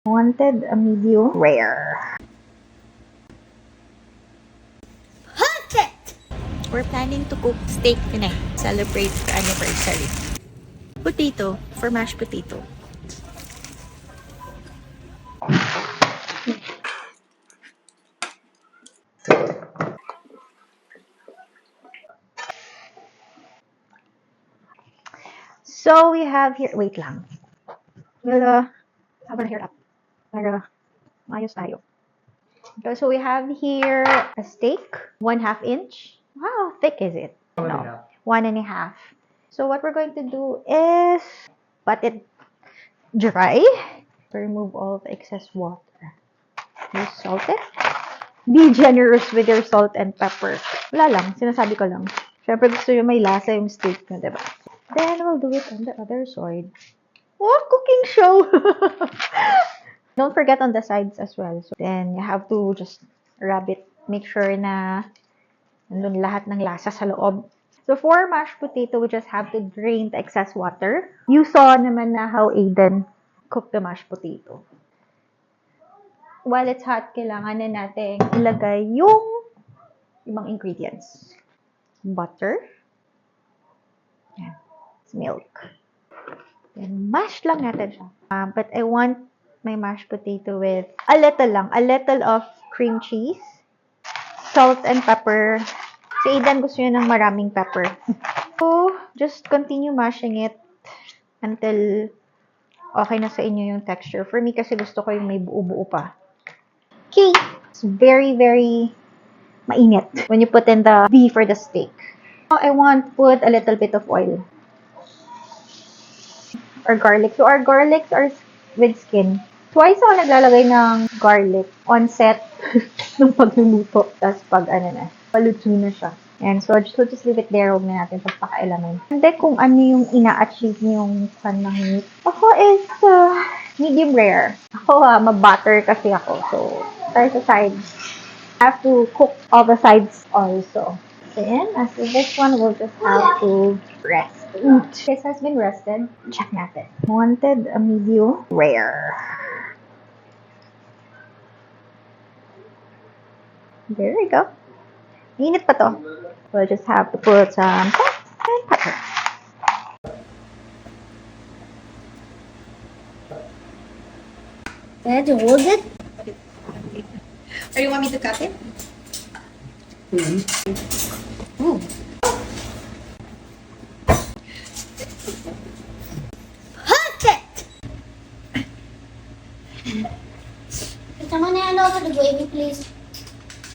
Wanted a medium rare. Perfect! We're planning to cook steak tonight. Celebrate the anniversary. Potato for mashed potato. So we have here, wait lang. We'll have our hair up para maayos tayo. Okay, so we have here a steak, 1/2 inch. How thick is it? No, 1.5. So what we're going to do is let it dry. Remove all the excess water. You salt it. Be generous with your salt and pepper. Wala lang, sinasabi ko lang. Siyempre gusto nyo may lasa yung steak nyo, diba? Then we'll do it on the other side. What cooking show? Don't forget on the sides as well. So then you have to just rub it. Make sure na nandun lahat ng lasa sa loob. So for mashed potato, we just have to drain the excess water. You saw naman na how Aiden cooked the mashed potato. While it's hot, kailangan na natin ilagay yung ibang ingredients. Butter. Yan. Milk. Then mash lang natin siya. But I want my mashed potato with a little of cream cheese, salt and pepper. Si Aidan gusto niya ng maraming pepper. So, just continue mashing it until okay na sa inyo yung texture. For me kasi gusto ko yung may buo-buo pa. Okay. It's very, very mainit when you put in the beef or the steak. Now, I want to put a little bit of oil. Or garlic. So, our garlics are with skin. Twice ako naglalagay ng garlic on set ng pagluluto. Tapos pag palutso na siya. And so, we'll just leave it there. Huwag na natin pagpakailaman. And then, kung ano yung ina-achieve niyong pan ng meat. Ako is medium rare. Ako mabutter kasi ako. So, start sa sides. I have to cook all the sides also. Then, as with this one, we'll just have to rest. This has been rested. Check natin. Wanted a medium rare. There we go. Init pa to. We'll just have to put some salt and pepper. Dad, you hold it? Or you want me to cut it? Ooh. Perfect! Someone hand over the gravy, please.